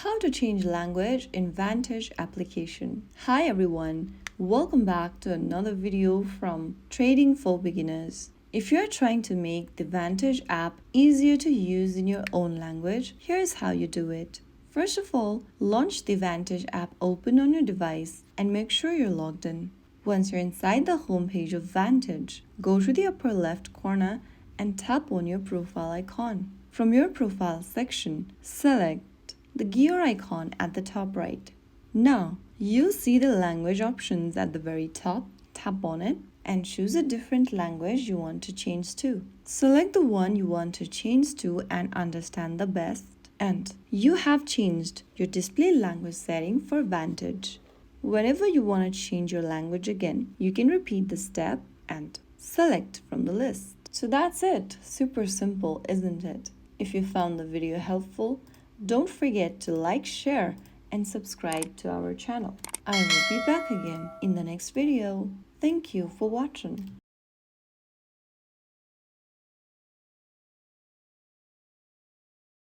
How to change language in Vantage application. Hi everyone, welcome back to another video from Trading for Beginners. If you're trying to make the Vantage app easier to use in your own language, here's how you do it. First of all, launch the Vantage app open on your device and make sure you're logged in. Once you're inside the homepage of Vantage, go to the upper left corner and tap on your profile icon. From your profile section, select the gear icon at the top right. Now, you'll see the language options at the very top. Tap on it and choose a different language you want to change to. Select the one you want to change to and understand the best. And you have changed your display language setting for Vantage. Whenever you want to change your language again, you can repeat the step and select from the list. So that's it. Super simple, isn't it? If you found the video helpful, don't forget to like, share, and subscribe to our channel. I will be back again in the next video. Thank you for watching.